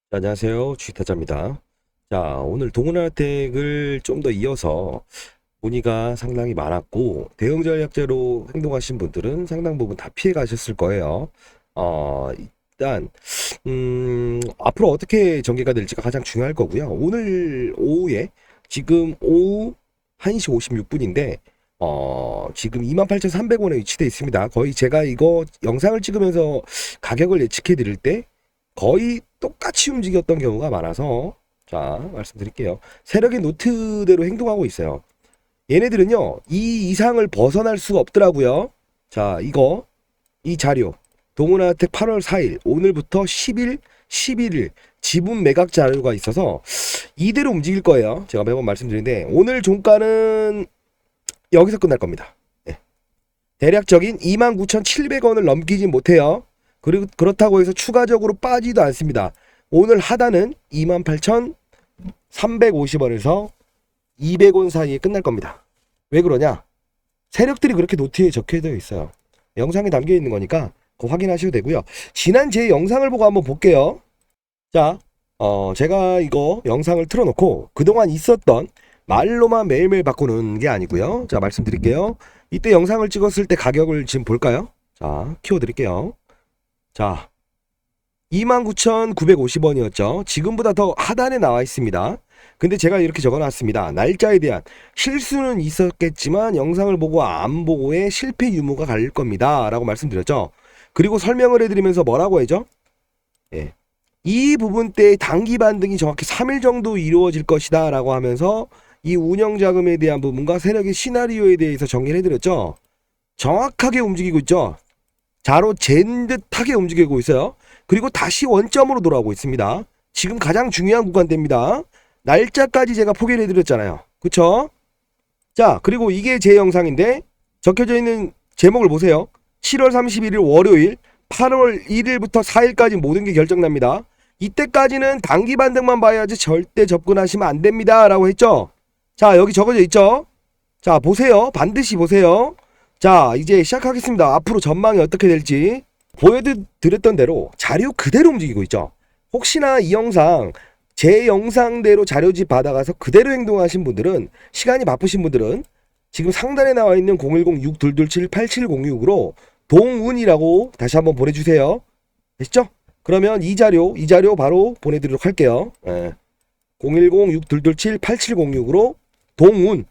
안녕하세요. 주식타자입니다. 자, 오늘 동원할택을 좀 더 이어서 문의가 상당히 많았고, 대응 전략제로 행동하신 분들은 상당 부분 다 피해 가셨을 거예요. 일단, 앞으로 어떻게 전개가 될지가 가장 중요할 거고요. 오늘 오후에, 지금 오후 1시 56분인데, 지금 28,300원에 위치되어 있습니다. 거의 제가 이거 영상을 찍으면서 가격을 예측해 드릴 때, 거의 똑같이 움직였던 경우가 많아서 자 말씀드릴게요. 세력의 노트대로 행동하고 있어요. 얘네들은요 이 이상을 벗어날 수가 없더라고요. 자 이거 이 자료 동은하택 8월 4일 오늘부터 10일 11일 지분 매각 자료가 있어서 이대로 움직일 거예요. 제가 매번 말씀드리는데 오늘 종가는 여기서 끝날 겁니다. 네. 대략적인 29,700원을 넘기지 못해요. 그리고 그렇다고 해서 추가적으로 빠지도 않습니다. 오늘 하단은 28,350원에서 200원 사이에 끝날 겁니다. 왜 그러냐? 세력들이 그렇게 노트에 적혀져 있어요. 영상에 담겨 있는 거니까 그거 확인하셔도 되고요. 지난 제 영상을 보고 한번 볼게요. 자, 제가 이거 영상을 틀어놓고 그동안 있었던 말로만 매일매일 바꾸는 게 아니고요. 자, 말씀드릴게요. 이때 영상을 찍었을 때 가격을 지금 볼까요? 자, 키워드릴게요. 자, 29,950원이었죠. 지금보다 더 하단에 나와 있습니다. 근데 제가 이렇게 적어놨습니다. 날짜에 대한 실수는 있었겠지만 영상을 보고 안 보고의 실패 유무가 갈릴 겁니다. 라고 말씀드렸죠. 그리고 설명을 해드리면서 뭐라고 해죠? 예. 이 부분 때 단기 반등이 정확히 3일 정도 이루어질 것이다. 라고 하면서 이 운영자금에 대한 부분과 세력의 시나리오에 대해서 정리를 해드렸죠. 정확하게 움직이고 있죠. 자로 잰 듯하게 움직이고 있어요. 그리고 다시 원점으로 돌아오고 있습니다. 지금 가장 중요한 구간대입니다. 날짜까지 제가 포기를 해드렸잖아요. 그쵸? 자, 그리고 이게 제 영상인데 적혀져 있는 제목을 보세요. 7월 31일 월요일 8월 1일부터 4일까지 모든 게 결정납니다. 이때까지는 단기 반등만 봐야지 절대 접근하시면 안 됩니다. 라고 했죠. 자, 여기 적어져 있죠. 자, 보세요. 반드시 보세요. 자, 이제 시작하겠습니다. 앞으로 전망이 어떻게 될지 보여드렸던 대로 자료 그대로 움직이고 있죠. 혹시나 이 영상 제 영상대로 자료집 받아가서 그대로 행동하신 분들은, 시간이 바쁘신 분들은 지금 상단에 나와 있는 010-6227-8706으로 동운이라고 다시 한번 보내주세요. 되시죠? 그러면 이 자료 바로 보내드리도록 할게요. 010-6227-8706으로 동운,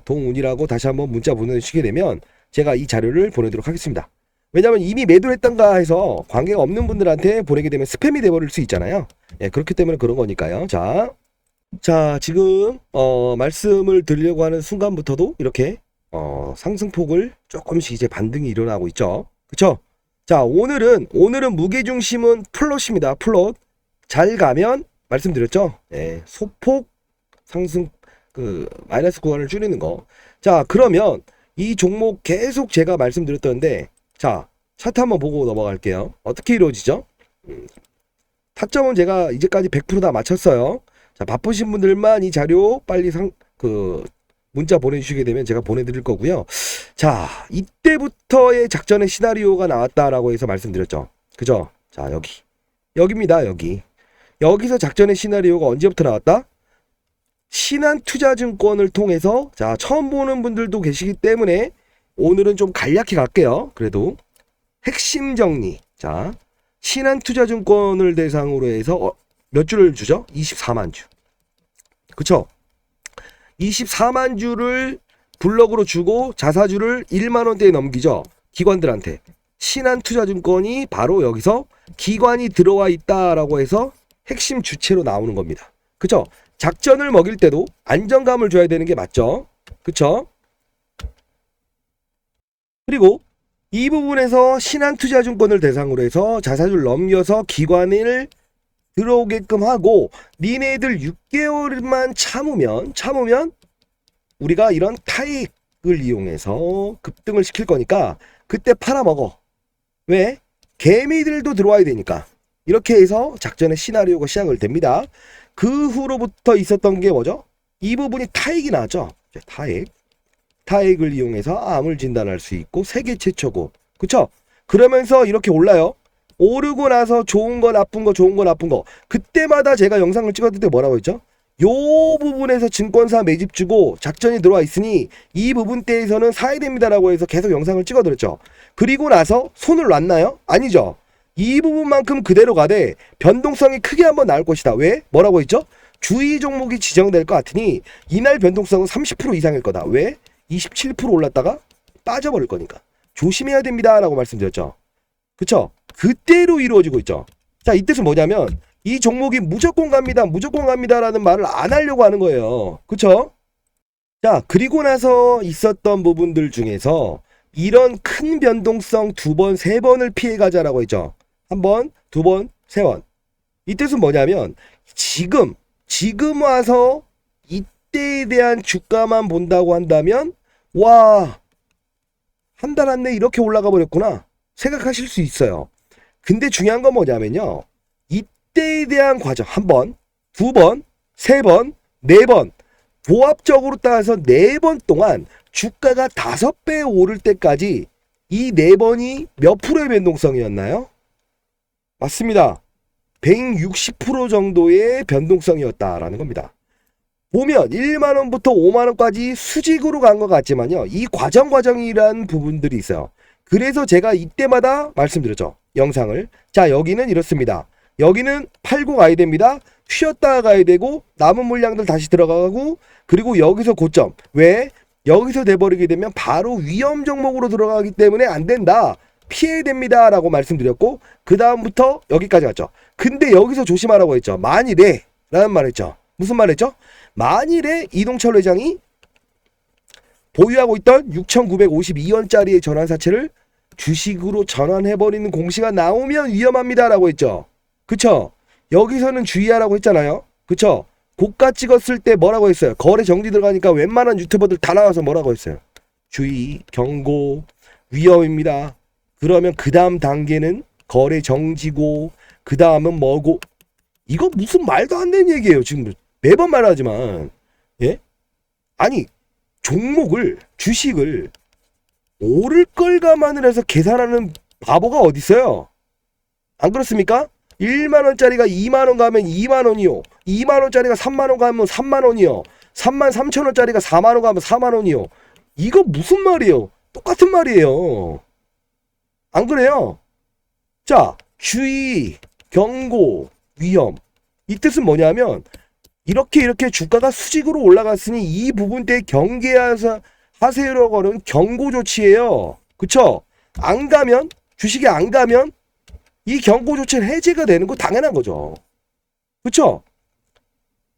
동운이라고 다시 한번 문자 보내주시게 되면 제가 이 자료를 보내도록 하겠습니다. 왜냐하면 이미 매도를 했던가 해서 관계가 없는 분들한테 보내게 되면 스팸이 돼버릴 수 있잖아요. 그렇기 때문에 그런 거니까요. 자 지금 말씀을 드리려고 하는 순간부터도 이렇게 상승폭을 조금씩 이제 반등이 일어나고 있죠. 그쵸? 자, 오늘은 무게중심은 플롯입니다. 플롯. 잘 가면 말씀드렸죠. 소폭 상승 마이너스 구간을 줄이는 거. 자, 그러면 이 종목 계속 제가 말씀드렸던데, 자, 차트 한번 보고 넘어갈게요. 어떻게 이루어지죠? 타점은 제가 이제까지 100%다 맞췄어요. 자, 바쁘신 분들만 이 자료 빨리 문자 보내주시게 되면 제가 보내드릴 거고요. 자, 이때부터의 작전의 시나리오가 나왔다라고 해서 말씀드렸죠. 그죠? 자, 여기입니다. 여기서 작전의 시나리오가 언제부터 나왔다? 신한투자증권을 통해서, 자, 처음 보는 분들도 계시기 때문에 오늘은 좀 간략히 갈게요. 그래도 핵심 정리. 자, 신한투자증권을 대상으로 해서 몇 주를 주죠? 24만 주. 그쵸? 24만 주를 블럭으로 주고 자사주를 1만 원대에 넘기죠. 기관들한테. 신한투자증권이 바로 여기서 기관이 들어와 있다라고 해서 핵심 주체로 나오는 겁니다. 그쵸? 작전을 먹일 때도 안정감을 줘야 되는 게 맞죠. 그쵸? 그리고 이 부분에서 신한투자증권을 대상으로 해서 자사주를 넘겨서 기관을 들어오게끔 하고, 니네들 6개월만 참으면 우리가 이런 타익을 이용해서 급등을 시킬 거니까 그때 팔아먹어. 왜? 개미들도 들어와야 되니까. 이렇게 해서 작전의 시나리오가 시작을 됩니다. 그 후로부터 있었던 게 뭐죠? 이 부분이 타익이 나왔죠. 타익을 이용해서 암을 진단할 수 있고 세계 최초고. 그쵸? 그러면서 이렇게 올라요. 오르고 나서 좋은 거 나쁜 거 좋은 거 나쁜 거 그때마다 제가 영상을 찍었을 때 뭐라고 했죠? 요 부분에서 증권사 매집 주고 작전이 들어와 있으니 이 부분대에서는 사야 됩니다라고 해서 계속 영상을 찍어드렸죠. 그리고 나서 손을 놨나요? 아니죠. 이 부분만큼 그대로 가되 변동성이 크게 한번 나올 것이다. 왜? 뭐라고 했죠? 주의 종목이 지정될 것 같으니 이날 변동성은 30% 이상일 거다. 왜? 27% 올랐다가 빠져버릴 거니까 조심해야 됩니다 라고 말씀드렸죠. 그쵸? 그때로 이루어지고 있죠. 자, 이 뜻은 뭐냐면 이 종목이 무조건 갑니다 무조건 갑니다 라는 말을 안 하려고 하는 거예요. 그쵸? 자, 그리고 나서 있었던 부분들 중에서 이런 큰 변동성 2번, 3번을 피해가자라고 했죠. 1번, 2번, 3번. 이 뜻은 뭐냐면 지금 와서 이때에 대한 주가만 본다고 한다면 와, 한 달 안에 이렇게 올라가 버렸구나 생각하실 수 있어요. 근데 중요한 건 뭐냐면요. 이때에 대한 과정 1번, 2번, 3번, 4번 보합적으로 따라서 4번 동안 주가가 5배 오를 때까지 이 4번이 몇 프로의 변동성이었나요? 맞습니다. 160% 정도의 변동성이었다라는 겁니다. 보면 1만원부터 5만원까지 수직으로 간 것 같지만요. 이 과정이란 부분들이 있어요. 그래서 제가 이때마다 말씀드렸죠. 영상을. 자, 여기는 이렇습니다. 여기는 팔고 가야 됩니다. 쉬었다가 가야 되고 남은 물량들 다시 들어가고 그리고 여기서 고점. 왜? 여기서 돼버리게 되면 바로 위험 종목으로 들어가기 때문에 안 된다. 피해야 됩니다 라고 말씀드렸고 그 다음부터 여기까지 갔죠. 근데 여기서 조심하라고 했죠. 만일에 라는 말 했죠. 무슨 말 했죠? 만일에 이동철 회장이 보유하고 있던 6,952원짜리의 전환사채를 주식으로 전환해버리는 공시가 나오면 위험합니다 라고 했죠. 그쵸? 여기서는 주의하라고 했잖아요. 그쵸? 고가 찍었을 때 뭐라고 했어요? 거래 정지 들어가니까 웬만한 유튜버들 다 나와서 뭐라고 했어요? 주의, 경고, 위험입니다. 그러면 그 다음 단계는 거래 정지고 그 다음은 뭐고 이거 무슨 말도 안 되는 얘기예요. 지금 매번 말하지만 예? 아니 종목을 주식을 오를 걸 감안을 해서 계산하는 바보가 어디 있어요? 안 그렇습니까? 1만원짜리가 2만원 가면 2만원이요. 2만원짜리가 3만원 가면 3만원이요. 3만 3천원짜리가 4만원 가면 4만원이요. 이거 무슨 말이에요? 똑같은 말이에요. 안 그래요? 자, 주의, 경고, 위험. 이 뜻은 뭐냐면 이렇게 주가가 수직으로 올라갔으니 이 부분대에 경계하세요라고 하는 경고 조치예요. 그쵸? 안 가면 주식이 안 가면 이 경고 조치는 해제가 되는 거 당연한 거죠. 그쵸?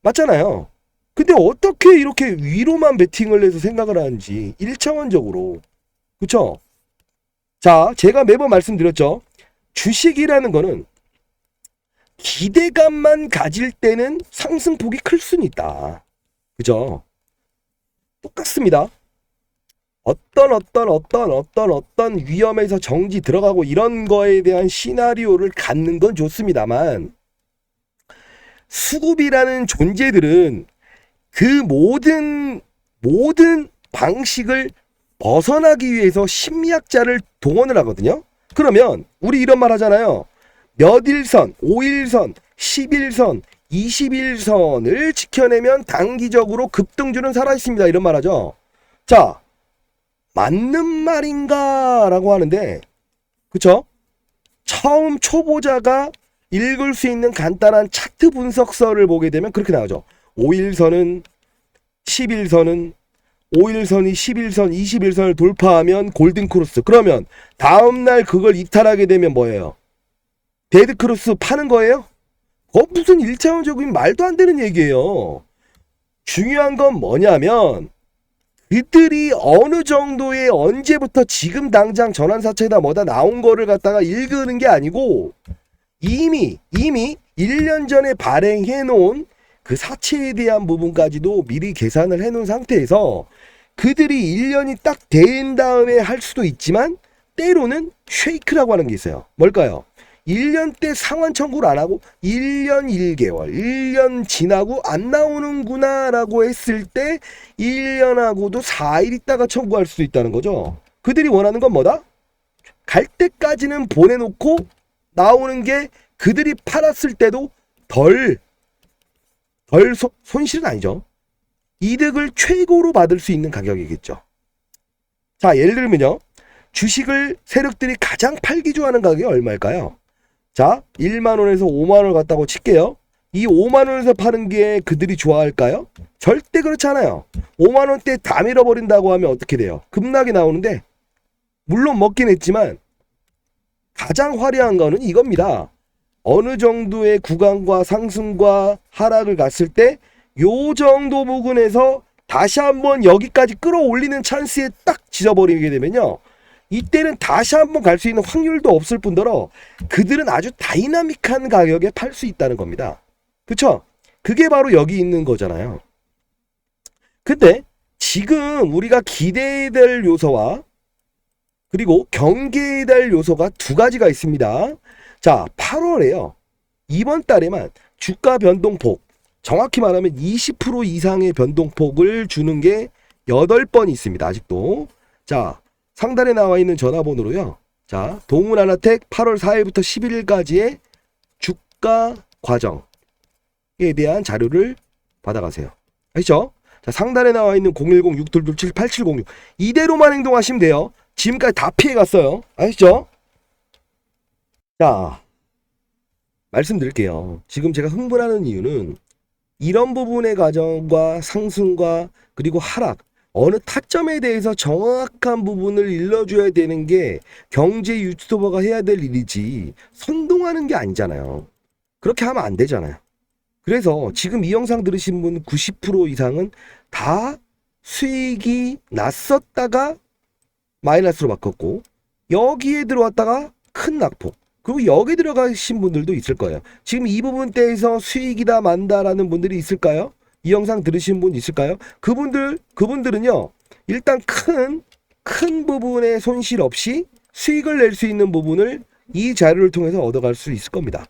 맞잖아요. 근데 어떻게 이렇게 위로만 베팅을 해서 생각을 하는지 1차원적으로. 그쵸? 자, 제가 매번 말씀드렸죠. 주식이라는 거는 기대감만 가질 때는 상승폭이 클 수는 있다. 그죠? 똑같습니다. 어떤 위험에서 정지 들어가고 이런 거에 대한 시나리오를 갖는 건 좋습니다만 수급이라는 존재들은 그 모든 방식을 벗어나기 위해서 심리학자를 동원을 하거든요. 그러면 우리 이런 말 하잖아요. 몇일선, 5일선, 10일선, 20일선을 지켜내면 단기적으로 급등주는 살아있습니다. 이런 말 하죠. 자, 맞는 말인가 라고 하는데 그쵸? 처음 초보자가 읽을 수 있는 간단한 차트 분석서를 보게 되면 그렇게 나오죠. 5일선은 10일선은 5일선이 11선, 21선을 돌파하면 골든크로스. 그러면 다음날 그걸 이탈하게 되면 뭐예요? 데드크로스 파는 거예요? 무슨 1차원적인 말도 안 되는 얘기예요. 중요한 건 뭐냐면 그들이 어느 정도의 언제부터 지금 당장 전환사채다 뭐다 나온 거를 갖다가 읽는 게 아니고 이미 1년 전에 발행해 놓은 그 사채에 대한 부분까지도 미리 계산을 해 놓은 상태에서 그들이 1년이 딱 된 다음에 할 수도 있지만 때로는 쉐이크라고 하는 게 있어요. 뭘까요? 1년 때 상환 청구를 안 하고 1년 1개월, 1년 지나고 안 나오는구나 라고 했을 때 1년하고도 4일 있다가 청구할 수도 있다는 거죠. 그들이 원하는 건 뭐다? 갈 때까지는 보내놓고 나오는 게 그들이 팔았을 때도 덜 손실은 아니죠. 이득을 최고로 받을 수 있는 가격이겠죠. 자, 예를 들면요. 주식을 세력들이 가장 팔기 좋아하는 가격이 얼마일까요? 자, 1만원에서 5만원 같다고 칠게요. 이 5만원에서 파는 게 그들이 좋아할까요? 절대 그렇지 않아요. 5만원대 다 밀어버린다고 하면 어떻게 돼요? 급락이 나오는데, 물론 먹긴 했지만 가장 화려한 거는 이겁니다. 어느 정도의 구간과 상승과 하락을 갔을 때 요 정도 부분에서 다시 한번 여기까지 끌어올리는 찬스에 딱 지져버리게 되면요. 이때는 다시 한번 갈 수 있는 확률도 없을 뿐더러 그들은 아주 다이나믹한 가격에 팔 수 있다는 겁니다. 그쵸? 그게 바로 여기 있는 거잖아요. 근데 지금 우리가 기대해야 될 요소와 그리고 경계해야 될 요소가 두 가지가 있습니다. 자, 8월에요. 이번 달에만 주가 변동폭, 정확히 말하면 20% 이상의 변동폭을 주는 게 8번 있습니다. 아직도. 자, 상단에 나와 있는 전화번호로요. 자, 동훈하나텍 8월 4일부터 11일까지의 주가 과정에 대한 자료를 받아가세요. 아시죠? 자, 상단에 나와 있는 010-6227-8706 이대로만 행동하시면 돼요. 지금까지 다 피해갔어요. 아시죠? 자, 말씀드릴게요. 지금 제가 흥분하는 이유는 이런 부분의 과정과 상승과 그리고 하락, 어느 타점에 대해서 정확한 부분을 일러줘야 되는 게 경제 유튜버가 해야 될 일이지 선동하는 게 아니잖아요. 그렇게 하면 안 되잖아요. 그래서 지금 이 영상 들으신 분 90% 이상은 다 수익이 났었다가 마이너스로 바꿨고 여기에 들어왔다가 큰 낙폭, 그리고 여기 들어가신 분들도 있을 거예요. 지금 이 부분대에서 수익이다 만다라는 분들이 있을까요? 이 영상 들으신 분 있을까요? 그분들은요, 일단 큰 부분의 손실 없이 수익을 낼 수 있는 부분을 이 자료를 통해서 얻어갈 수 있을 겁니다.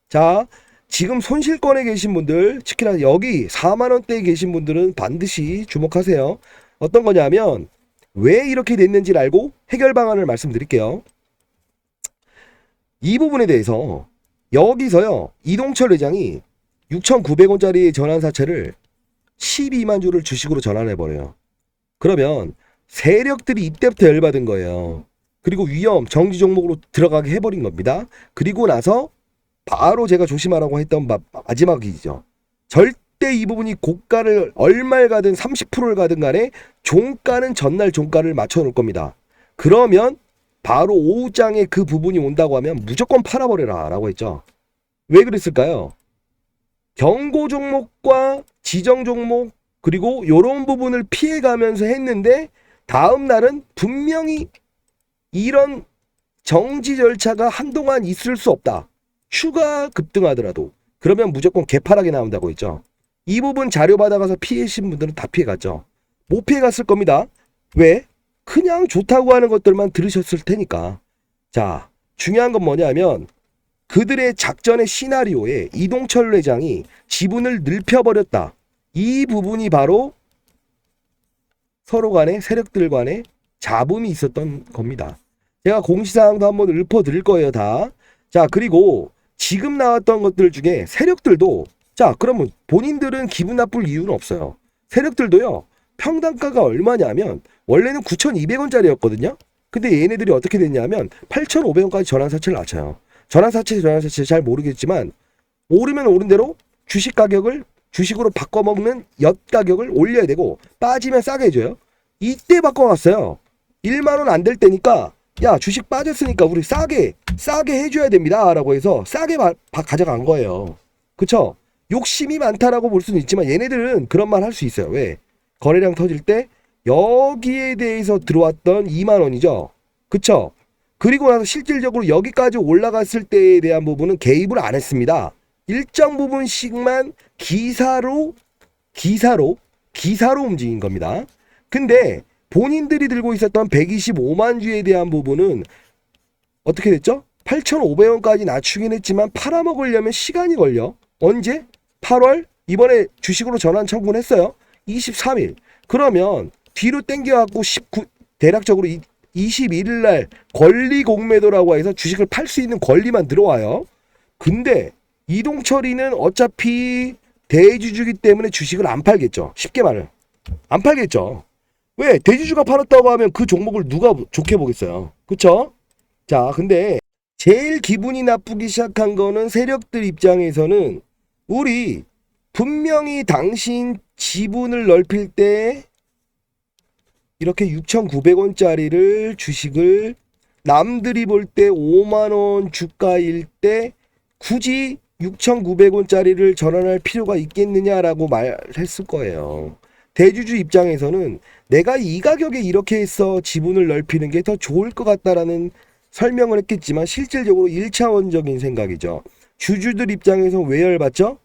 자, 지금 손실권에 계신 분들, 특히나 여기 4만원대에 계신 분들은 반드시 주목하세요. 어떤 거냐면 왜 이렇게 됐는지를 알고 해결 방안을 말씀드릴게요. 이 부분에 대해서 여기서요, 이동철 회장이 6,900원짜리 전환사채를 12만 주를 주식으로 전환해버려요. 그러면 세력들이 이때부터 열받은 거예요. 그리고 위험, 정지 종목으로 들어가게 해버린 겁니다. 그리고 나서 바로 제가 조심하라고 했던 마지막이죠. 절대 이 부분이 고가를 얼마를 가든 30%를 가든 간에 종가는 전날 종가를 맞춰 놓을 겁니다. 그러면 바로 오후장에 그 부분이 온다고 하면 무조건 팔아버려라 라고 했죠. 왜 그랬을까요? 경고 종목과 지정 종목 그리고 요런 부분을 피해가면서 했는데 다음 날은 분명히 이런 정지 절차가 한동안 있을 수 없다. 추가 급등하더라도 그러면 무조건 개파락이 나온다고 했죠. 이 부분 자료 받아가서 피해신 분들은 다 피해갔죠. 못 피해갔을 겁니다. 왜? 그냥 좋다고 하는 것들만 들으셨을 테니까. 자, 중요한 건 뭐냐면 그들의 작전의 시나리오에 이동철 회장이 지분을 늘려버렸다. 이 부분이 바로 서로 간에 세력들 간에 잡음이 있었던 겁니다. 제가 공시사항도 한번 읊어드릴 거예요, 다. 자, 그리고 지금 나왔던 것들 중에 세력들도, 자, 그러면 본인들은 기분 나쁠 이유는 없어요. 세력들도요, 평단가가 얼마냐면 원래는 9,200원짜리였거든요. 근데 얘네들이 어떻게 됐냐면 8,500원까지 전환사채를 낮춰요. 전환사채 잘 모르겠지만 오르면 오른 대로 주식 가격을 주식으로 바꿔먹는 엿가격을 올려야 되고 빠지면 싸게 해줘요. 이때 바꿔놨어요. 1만원 안 될 때니까 야, 주식 빠졌으니까 우리 싸게 해줘야 됩니다 라고 해서 싸게 가져간 거예요. 그쵸? 욕심이 많다라고 볼 수는 있지만 얘네들은 그런 말 할 수 있어요. 왜? 거래량 터질 때 여기에 대해서 들어왔던 2만원이죠. 그쵸? 그리고 나서 실질적으로 여기까지 올라갔을 때에 대한 부분은 개입을 안 했습니다. 일정 부분씩만 기사로 움직인 겁니다. 근데 본인들이 들고 있었던 125만 주에 대한 부분은 어떻게 됐죠? 8,500원까지 낮추긴 했지만 팔아먹으려면 시간이 걸려. 언제? 8월? 이번에 주식으로 전환 청구했어요. 23일. 그러면 뒤로 땡겨갖고 대략적으로 21일 날 권리 공매도라고 해서 주식을 팔 수 있는 권리만 들어와요. 근데 이동철이는 어차피 대주주기 때문에 주식을 안 팔겠죠. 쉽게 말해 안 팔겠죠. 왜? 대주주가 팔았다고 하면 그 종목을 누가 좋게 보겠어요. 그쵸? 자, 근데 제일 기분이 나쁘기 시작한 거는 세력들 입장에서는 우리 분명히 당신 지분을 넓힐 때 이렇게 6,900원짜리를 주식을 남들이 볼 때 5만원 주가일 때 굳이 6,900원짜리를 전환할 필요가 있겠느냐라고 말했을 거예요. 대주주 입장에서는 내가 이 가격에 이렇게 해서 지분을 넓히는 게 더 좋을 것 같다라는 설명을 했겠지만 실질적으로 1차원적인 생각이죠. 주주들 입장에서 왜 열받죠?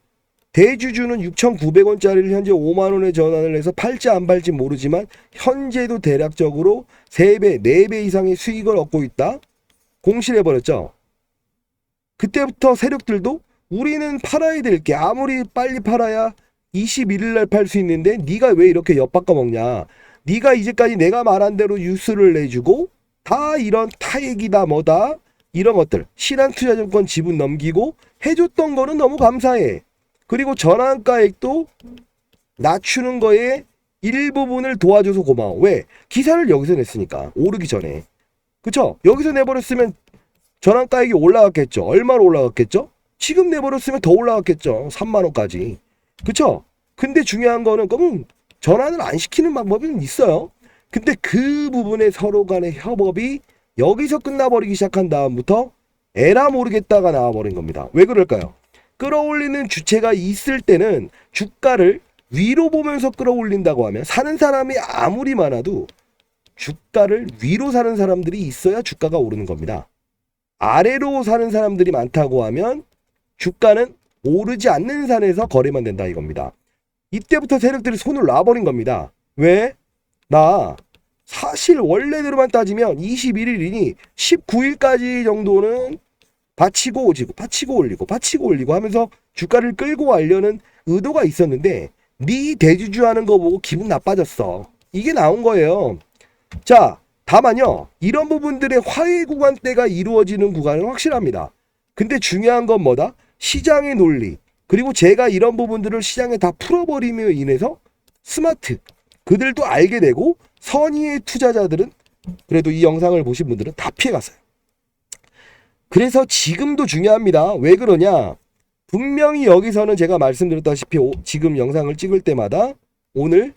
대주주는 6,900원짜리를 현재 5만원에 전환을 해서 팔지 안 팔지 모르지만 현재도 대략적으로 3배, 4배 이상의 수익을 얻고 있다. 공실해버렸죠. 그때부터 세력들도 우리는 팔아야 될 게 아무리 빨리 팔아야 21일 날 팔 수 있는데 네가 왜 이렇게 엿바꿔 먹냐. 네가 이제까지 내가 말한 대로 뉴스를 내주고 다 이런 타액이다 뭐다 이런 것들 신한투자증권 지분 넘기고 해줬던 거는 너무 감사해. 그리고 전환가액도 낮추는 거에 일부분을 도와줘서 고마워. 왜? 기사를 여기서 냈으니까 오르기 전에. 그쵸? 여기서 내버렸으면 전환가액이 올라갔겠죠. 얼마로 올라갔겠죠? 지금 내버렸으면 더 올라갔겠죠. 3만원까지. 그쵸? 근데 중요한 거는 그럼 전환을 안 시키는 방법은 있어요. 근데 그 부분에 서로 간의 협업이 여기서 끝나버리기 시작한 다음부터 에라 모르겠다가 나와버린 겁니다. 왜 그럴까요? 끌어올리는 주체가 있을 때는 주가를 위로 보면서 끌어올린다고 하면 사는 사람이 아무리 많아도 주가를 위로 사는 사람들이 있어야 주가가 오르는 겁니다. 아래로 사는 사람들이 많다고 하면 주가는 오르지 않는 산에서 거래만 된다 이겁니다. 이때부터 세력들이 손을 놔버린 겁니다. 왜? 나 사실 원래대로만 따지면 21일이니 19일까지 정도는 받치고 오지고 받치고 올리고 하면서 주가를 끌고 가려는 의도가 있었는데 네 대주주 하는 거 보고 기분 나빠졌어. 이게 나온 거예요. 자, 다만요. 이런 부분들의 화해 구간대가 이루어지는 구간은 확실합니다. 근데 중요한 건 뭐다? 시장의 논리. 그리고 제가 이런 부분들을 시장에 다 풀어버림으로 인해서 스마트. 그들도 알게 되고 선의의 투자자들은 그래도 이 영상을 보신 분들은 다 피해갔어요. 그래서 지금도 중요합니다. 왜 그러냐? 분명히 여기서는 제가 말씀드렸다시피 지금 영상을 찍을 때마다 오늘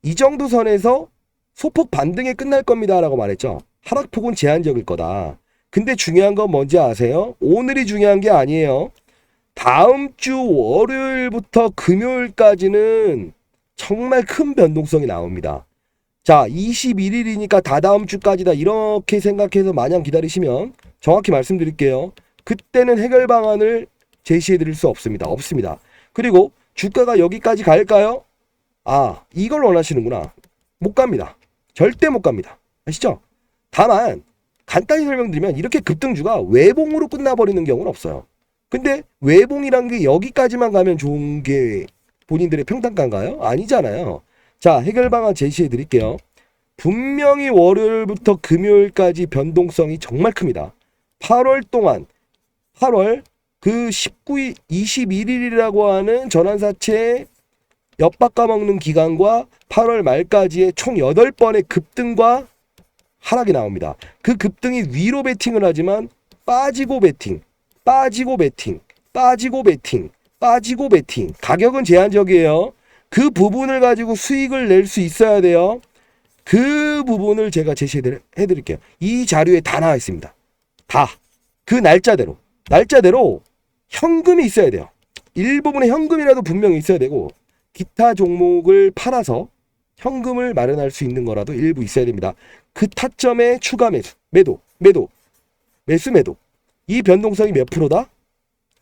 이 정도 선에서 소폭 반등에 끝날 겁니다 라고 말했죠. 하락폭은 제한적일 거다. 근데 중요한 건 뭔지 아세요? 오늘이 중요한 게 아니에요. 다음 주 월요일부터 금요일까지는 정말 큰 변동성이 나옵니다. 자, 21일이니까 다다음 주까지다 이렇게 생각해서 마냥 기다리시면 정확히 말씀드릴게요. 그때는 해결 방안을 제시해 드릴 수 없습니다. 없습니다. 그리고 주가가 여기까지 갈까요? 아, 이걸 원하시는구나. 못 갑니다. 절대 못 갑니다. 아시죠? 다만 간단히 설명드리면 이렇게 급등주가 외봉으로 끝나버리는 경우는 없어요. 근데 외봉이란 게 여기까지만 가면 좋은 게 본인들의 평단가인가요? 아니잖아요. 자, 해결 방안 제시해 드릴게요. 분명히 월요일부터 금요일까지 변동성이 정말 큽니다. 8월 동안 8월 그 19일 21일이라고 하는 전환사채 엿바꿔먹는 기간과 8월 말까지의 총 8번의 급등과 하락이 나옵니다. 그 급등이 위로 베팅을 하지만 빠지고 베팅, 빠지고 베팅, 빠지고 베팅, 빠지고 베팅. 가격은 제한적이에요. 그 부분을 가지고 수익을 낼 수 있어야 돼요. 그 부분을 제가 제시해 드릴게요. 이 자료에 다 나와 있습니다. 다. 그 날짜대로 현금이 있어야 돼요. 일부분의 현금이라도 분명히 있어야 되고 기타 종목을 팔아서 현금을 마련할 수 있는 거라도 일부 있어야 됩니다. 그 타점의 추가 매수, 매도. 이 변동성이 몇 프로다?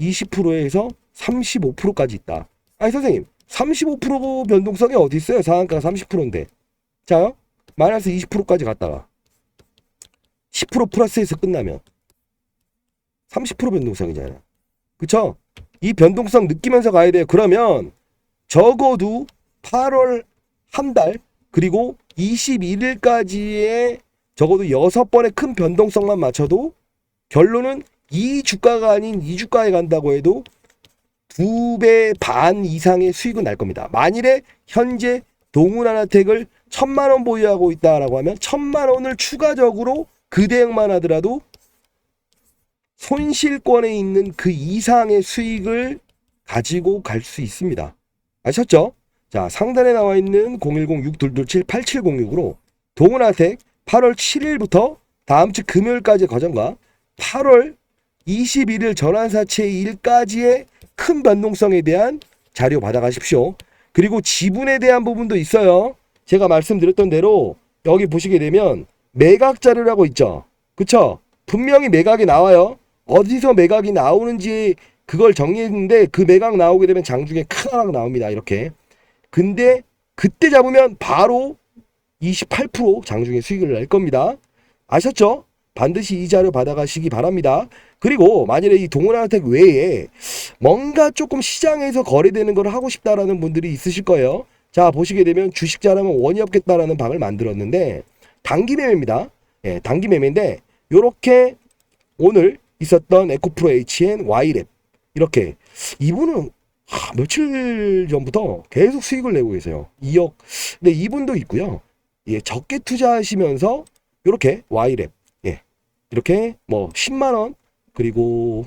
20%에서 35%까지 있다. 아니 선생님 35% 변동성이 어디 있어요? 상한가가 30%인데. 자요? 마이너스 20%까지 갔다가 10% 플러스에서 끝나면 30% 변동성이잖아요. 그쵸? 이 변동성 느끼면서 가야 돼요. 그러면 적어도 8월 한 달 그리고 21일까지의 적어도 6번의 큰 변동성만 맞춰도 결론은 이 주가가 아닌 이 주가에 간다고 해도 2배 반 이상의 수익은 날 겁니다. 만일에 현재 동훈하나텍을 1,000만 원 보유하고 있다라고 하면 1,000만 원을 추가적으로 그 대응만 하더라도 손실권에 있는 그 이상의 수익을 가지고 갈 수 있습니다. 아셨죠? 자, 상단에 나와 있는 010-6227-8706으로 동훈하텍 8월 7일부터 다음 주 금요일까지 거정과 8월 21일 전환사채일까지의 큰 변동성에 대한 자료 받아가십시오. 그리고 지분에 대한 부분도 있어요. 제가 말씀드렸던 대로 여기 보시게 되면 매각 자료라고 있죠. 그쵸? 분명히 매각이 나와요. 어디서 매각이 나오는지 그걸 정리했는데 그 매각 나오게 되면 장중에 큰 하락 나옵니다. 이렇게. 근데 그때 잡으면 바로 28% 장중에 수익을 낼 겁니다. 아셨죠? 반드시 이 자료 받아가시기 바랍니다. 그리고 만일에 이 동훈하나텍 외에 뭔가 조금 시장에서 거래되는 걸 하고 싶다라는 분들이 있으실 거예요. 자, 보시게 되면 주식 잘하면 원이 없겠다라는 방을 만들었는데 단기 매매입니다. 예, 단기 매매인데 요렇게 오늘 있었던 에코프로 HN Y랩 이렇게 이분은 며칠 전부터 계속 수익을 내고 계세요. 2억. 근데 이분도 있고요. 예, 적게 투자하시면서 이렇게 Y랩 예, 이렇게 뭐 10만 원 그리고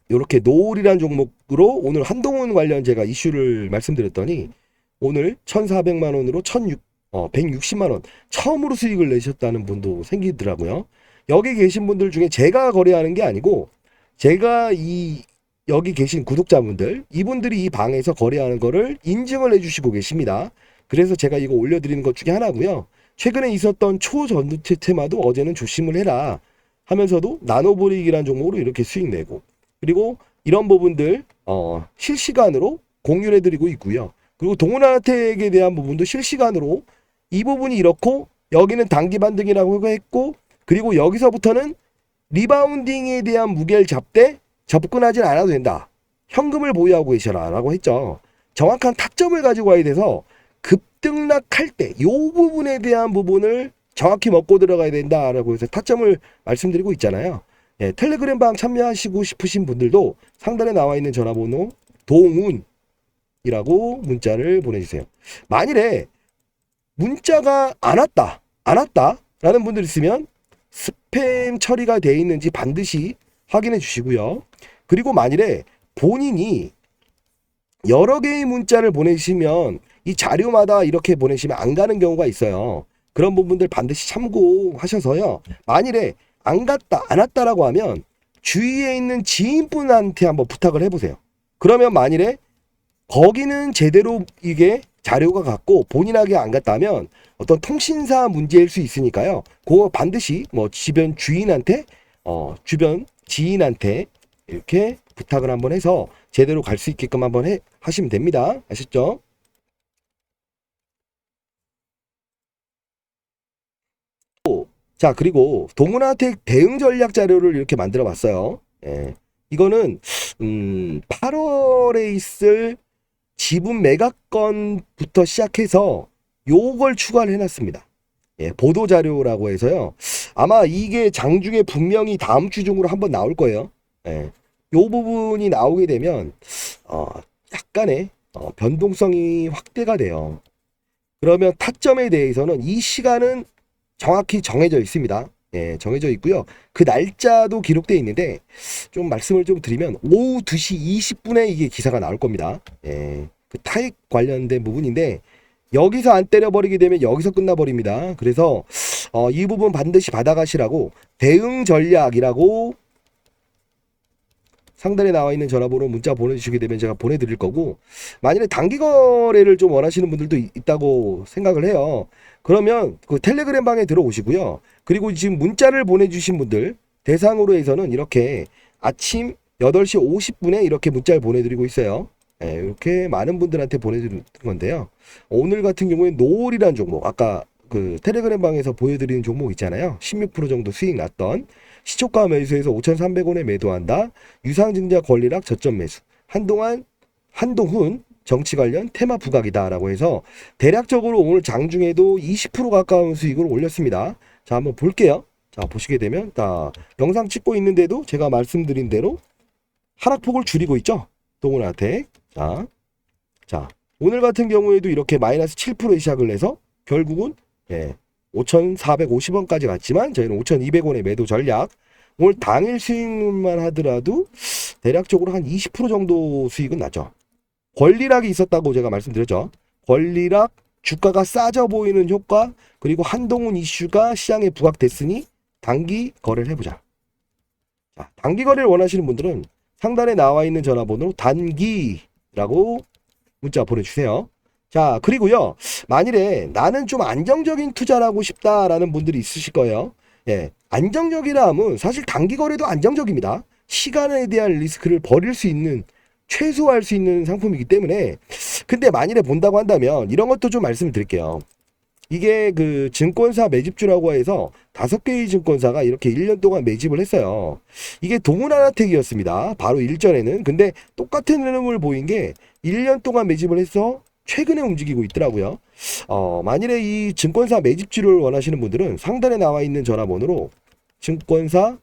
이렇게 노을이란 종목으로 오늘 한동훈 관련 제가 이슈를 말씀드렸더니 오늘 1,400만 원으로 160만 원 처음으로 수익을 내셨다는 분도 생기더라고요. 여기 계신 분들 중에 제가 거래하는 게 아니고 제가 여기 계신 구독자분들 이분들이 이 방에서 거래하는 거를 인증을 해주시고 계십니다. 그래서 제가 이거 올려드리는 것 중에 하나고요. 최근에 있었던 초전도체 테마도 어제는 조심을 해라 하면서도 나노브릭이라는 종목으로 이렇게 수익 내고 그리고 이런 부분들 실시간으로 공유를 해드리고 있고요. 그리고 동훈하나텍에 대한 부분도 실시간으로 이 부분이 이렇고 여기는 단기 반등이라고 했고 그리고 여기서부터는 리바운딩에 대한 무게를 잡되 접근하진 않아도 된다. 현금을 보유하고 계셔라 라고 했죠. 정확한 타점을 가지고 와야 돼서 급등락할 때 이 부분에 대한 부분을 정확히 먹고 들어가야 된다라고 해서 타점을 말씀드리고 있잖아요. 예, 텔레그램 방 참여하시고 싶으신 분들도 상단에 나와 있는 전화번호 동훈이라고 문자를 보내주세요. 만일에 문자가 안 왔다라는 분들 있으면 스팸 처리가 되어 있는지 반드시 확인해 주시고요. 그리고 만일에 본인이 여러 개의 문자를 보내시면 이 자료마다 이렇게 보내시면 안 가는 경우가 있어요. 그런 부분들 반드시 참고하셔서요. 만일에 안 왔다라고 하면 주위에 있는 지인분한테 한번 부탁을 해보세요. 그러면 만일에 거기는 제대로 이게 자료가 갔고 본인에게 안 갔다면 어떤 통신사 문제일 수 있으니까요. 그거 반드시 뭐 주변 주인한테 주변 지인한테 이렇게 부탁을 한번 해서 제대로 갈 수 있게끔 한번 하시면 됩니다. 아셨죠? 자, 그리고 동훈하텍 대응 전략 자료를 이렇게 만들어 봤어요. 예. 이거는 8월에 있을 지분 매각건부터 시작해서 요걸 추가를 해놨습니다. 예, 보도 자료라고 해서요. 아마 이게 장중에 분명히 다음 주 중으로 한번 나올 거예요. 예, 요 부분이 나오게 되면 약간의 변동성이 확대가 돼요. 그러면 타점에 대해서는 이 시간은 정확히 정해져 있습니다. 예, 정해져 있고요. 그 날짜도 기록되어 있는데 좀 말씀을 좀 드리면 오후 2시 20분에 이게 기사가 나올 겁니다. 예, 그 타익 관련된 부분인데 여기서 안 때려버리게 되면 여기서 끝나버립니다. 그래서 이 부분 반드시 받아가시라고 대응 전략이라고 상단에 나와 있는 전화번호 문자 보내주시게 되면 제가 보내드릴 거고 만일에 단기 거래를 좀 원하시는 분들도 있다고 생각을 해요. 그러면 그 텔레그램 방에 들어오시고요. 그리고 지금 문자를 보내주신 분들 대상으로 해서는 이렇게 아침 8시 50분에 이렇게 문자를 보내드리고 있어요. 네, 이렇게 많은 분들한테 보내드리는 건데요. 오늘 같은 경우에 노을이라는 종목 아까 그 텔레그램 방에서 보여드리는 종목 있잖아요. 16% 정도 수익 났던 시초가 매수에서 5,300원에 매도한다. 유상증자 권리락 저점 매수. 한동훈 정치 관련 테마 부각이다라고 해서 대략적으로 오늘 장중에도 20% 가까운 수익을 올렸습니다. 자, 한번 볼게요. 자, 보시게 되면, 자, 영상 찍고 있는데도 제가 말씀드린 대로 하락폭을 줄이고 있죠? 동원아택. 자, 오늘 같은 경우에도 이렇게 마이너스 7%에 시작을 해서 결국은, 5,450원까지 갔지만 저희는 5,200원의 매도 전략. 오늘 당일 수익만 하더라도 대략적으로 한 20% 정도 수익은 났죠. 권리락이 있었다고 제가 말씀드렸죠. 권리락, 주가가 싸져 보이는 효과, 그리고 한동훈 이슈가 시장에 부각됐으니 단기 거래를 해보자. 자, 단기 거래를 원하시는 분들은 상단에 나와 있는 전화번호로 단기라고 문자 보내주세요. 자, 그리고요, 만일에 나는 좀 안정적인 투자를 하고 싶다라는 분들이 있으실 거예요. 안정적이라 하면 사실 단기 거래도 안정적입니다. 시간에 대한 리스크를 버릴 수 있는, 최소화할 수 있는 상품이기 때문에. 근데 만일에 본다고 한다면 이런 것도 좀 말씀을 드릴게요. 이게 그 증권사 매집주라고 해서 5개의 증권사가 이렇게 1년 동안 매집을 했어요. 이게 동훈하나택이었습니다. 바로 일전에는. 근데 똑같은 흐름을 보인 게 1년 동안 매집을 해서 최근에 움직이고 있더라고요. 만일에 이 증권사 매집주를 원하시는 분들은 상단에 나와 있는 전화번호로 증권사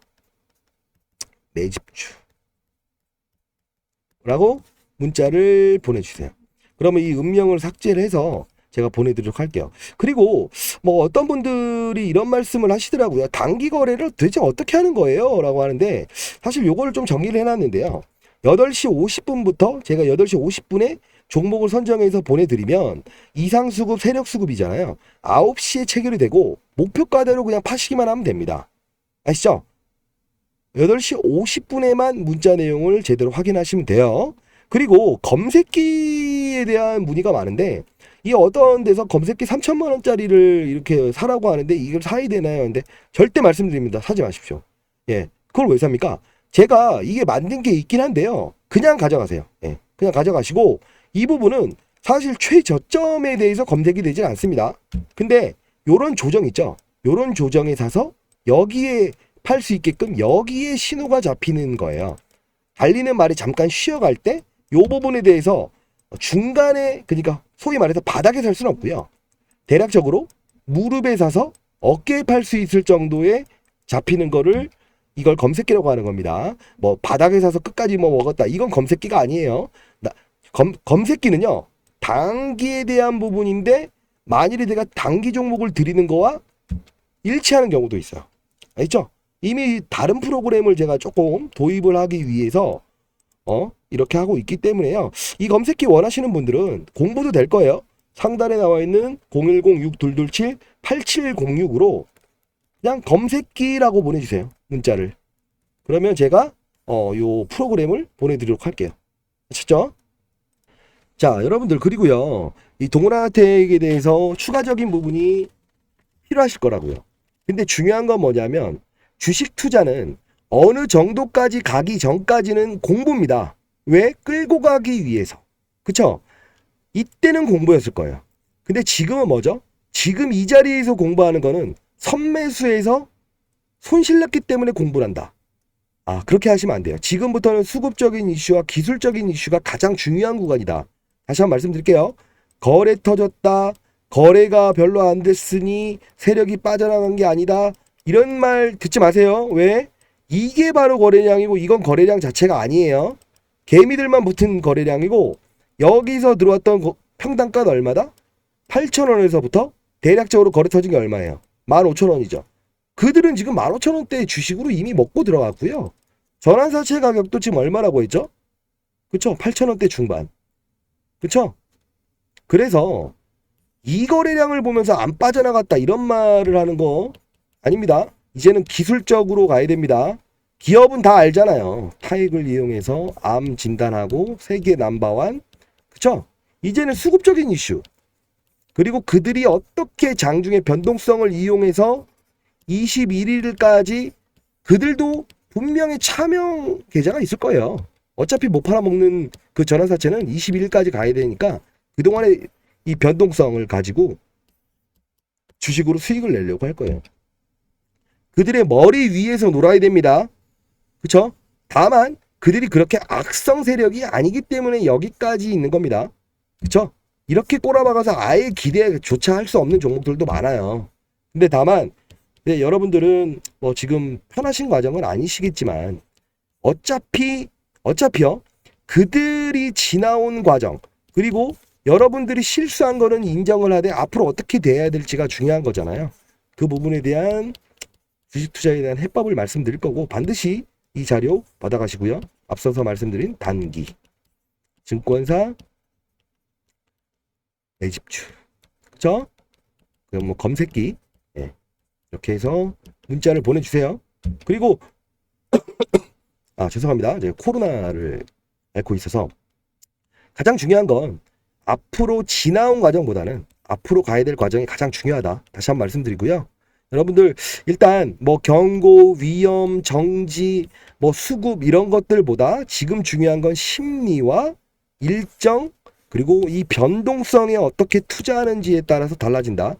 매집주라고 문자를 보내주세요. 그러면 이 음명을 삭제를 해서 제가 보내드리도록 할게요. 그리고 뭐 어떤 분들이 이런 말씀을 하시더라고요. 단기 거래를 도대체 어떻게 하는 거예요? 라고 하는데, 사실 요거를 좀 정리를 해놨는데요. 8시 50분부터 제가 8시 50분에 종목을 선정해서 보내드리면 이상수급, 세력수급이잖아요. 9시에 체결이 되고 목표가대로 그냥 파시기만 하면 됩니다. 아시죠? 8시 50분에만 문자 내용을 제대로 확인하시면 돼요. 그리고 검색기에 대한 문의가 많은데, 이 어떤 데서 검색기 3천만 원짜리를 이렇게 사라고 하는데 이걸 사야 되나요? 근데 절대 말씀드립니다. 사지 마십시오. 그걸 왜 삽니까? 제가 이게 만든 게 있긴 한데요. 그냥 가져가세요. 그냥 가져가시고, 이 부분은 사실 최저점에 대해서 검색이 되질 않습니다. 근데 요런 조정 있죠? 요런 조정에 사서 여기에 팔 수 있게끔 여기에 신호가 잡히는 거예요. 달리는 말이 잠깐 쉬어갈 때 요 부분에 대해서 중간에, 그러니까 소위 말해서 바닥에 살 수는 없고요. 대략적으로 무릎에 사서 어깨에 팔 수 있을 정도의 잡히는 거를, 이걸 검색기라고 하는 겁니다. 뭐 바닥에 사서 끝까지 뭐 먹었다, 이건 검색기가 아니에요. 검색기는요, 단기에 대한 부분인데 만일에 내가 단기 종목을 드리는 거와 일치하는 경우도 있어요. 알죠? 이미 다른 프로그램을 제가 조금 도입을 하기 위해서 이렇게 하고 있기 때문에요. 이 검색기 원하시는 분들은 공부도 될 거예요. 상단에 나와 있는 010-6227-8706으로 그냥 검색기라고 보내주세요. 문자를. 그러면 제가 요 프로그램을 보내드리도록 할게요. 아셨죠? 자, 여러분들, 그리고요, 이 동훈아택에 대해서 추가적인 부분이 필요하실 거라고요. 근데 중요한 건 뭐냐면, 주식 투자는 어느 정도까지 가기 전까지는 공부입니다. 왜? 끌고 가기 위해서. 그쵸? 이때는 공부였을 거예요. 근데 지금은 뭐죠? 지금 이 자리에서 공부하는 거는 선매수에서 손실 났기 때문에 공부를 한다. 그렇게 하시면 안 돼요. 지금부터는 수급적인 이슈와 기술적인 이슈가 가장 중요한 구간이다. 다시 한번 말씀드릴게요. 거래 터졌다, 거래가 별로 안 됐으니 세력이 빠져나간 게 아니다, 이런 말 듣지 마세요. 왜? 이게 바로 거래량이고, 이건 거래량 자체가 아니에요. 개미들만 붙은 거래량이고, 여기서 들어왔던 평단가는 얼마다? 8,000원에서부터 대략적으로 거래 터진 게 얼마예요? 15,000원이죠. 그들은 지금 15,000원대 주식으로 이미 먹고 들어갔고요. 전환사채 가격도 지금 얼마라고 했죠? 그쵸? 8,000원대 중반. 그쵸? 그래서 이 거래량을 보면서 안 빠져나갔다, 이런 말을 하는 거 아닙니다. 이제는 기술적으로 가야 됩니다. 기업은 다 알잖아요. 타액을 이용해서 암 진단하고 세계 넘버원. 그쵸? 이제는 수급적인 이슈. 그리고 그들이 어떻게 장중의 변동성을 이용해서 21일까지 그들도 분명히 차명 계좌가 있을 거예요. 어차피 못 팔아먹는 그 전환사채는 21일까지 가야 되니까 그동안에 이 변동성을 가지고 주식으로 수익을 내려고 할 거예요. 그들의 머리 위에서 놀아야 됩니다. 그쵸? 다만 그들이 그렇게 악성 세력이 아니기 때문에 여기까지 있는 겁니다. 그쵸? 이렇게 꼬라박아서 아예 기대조차 할 수 없는 종목들도 많아요. 근데 다만 근데 여러분들은 뭐 지금 편하신 과정은 아니시겠지만 어차피요. 그들이 지나온 과정, 그리고 여러분들이 실수한 거는 인정을 하되 앞으로 어떻게 돼야 될지가 중요한 거잖아요. 그 부분에 대한 주식 투자에 대한 해법을 말씀드릴 거고, 반드시 이 자료 받아가시고요. 앞서서 말씀드린 단기 증권사 매집주, 그쵸? 그럼 뭐 검색기, 예. 이렇게 해서 문자를 보내주세요. 그리고 죄송합니다. 제가 코로나를 앓고 있어서 가장 중요한 건 앞으로 지나온 과정보다는 앞으로 가야 될 과정이 가장 중요하다. 다시 한번 말씀드리고요. 여러분들 일단 뭐 경고, 위험, 정지, 뭐 수급 이런 것들보다 지금 중요한 건 심리와 일정, 그리고 이 변동성에 어떻게 투자하는지에 따라서 달라진다.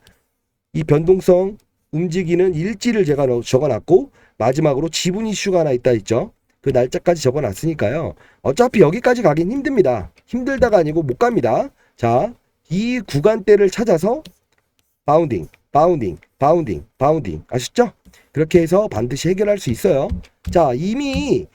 이 변동성 움직이는 일지를 제가 적어놨고, 마지막으로 지분 이슈가 하나 있다 했죠. 그 날짜까지 적어놨으니까요. 어차피 여기까지 가긴 힘듭니다. 힘들다가 아니고 못 갑니다. 자, 이 구간대를 찾아서 바운딩, 바운딩, 바운딩, 바운딩. 아시죠? 그렇게 해서 반드시 해결할 수 있어요. 자, 이미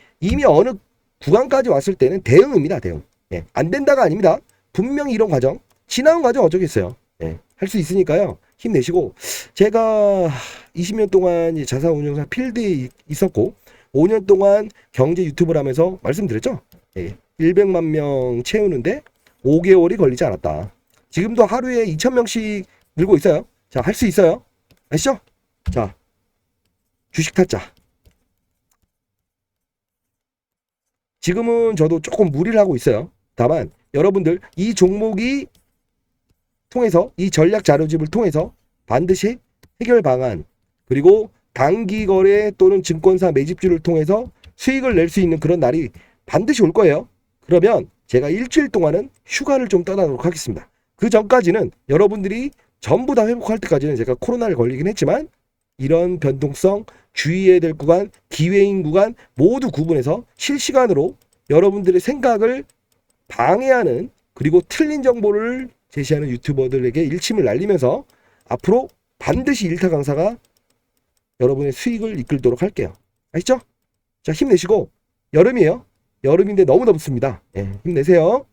어느 구간까지 왔을 때는 대응입니다. 대응. 예, 안 된다가 아닙니다. 분명히 이런 과정, 지나온 과정 어쩌겠어요. 예, 할 수 있으니까요. 힘내시고, 제가 20년 동안 자산운용사 필드에 있었고 5년 동안 경제 유튜브를 하면서 말씀드렸죠. 예, 100만 명 채우는데 5개월이 걸리지 않았다. 지금도 하루에 2,000명씩 늘고 있어요. 자, 할 수 있어요. 아시죠? 자, 주식 타짜. 지금은 저도 조금 무리를 하고 있어요. 다만 여러분들 이 종목이 통해서, 이 전략 자료집을 통해서 반드시 해결 방안, 그리고 단기 거래 또는 증권사 매집주를 통해서 수익을 낼 수 있는 그런 날이 반드시 올 거예요. 그러면 제가 일주일 동안은 휴가를 좀 떠나도록 하겠습니다. 그 전까지는 여러분들이 전부 다 회복할 때까지는 제가 코로나를 걸리긴 했지만 이런 변동성, 주의해야 될 구간, 기회인 구간 모두 구분해서 실시간으로 여러분들의 생각을 방해하는, 그리고 틀린 정보를 제시하는 유튜버들에게 일침을 날리면서 앞으로 반드시 일타 강사가 여러분의 수익을 이끌도록 할게요. 아시죠? 자, 힘내시고, 여름이에요. 여름인데 너무 덥습니다. 예, 힘내세요.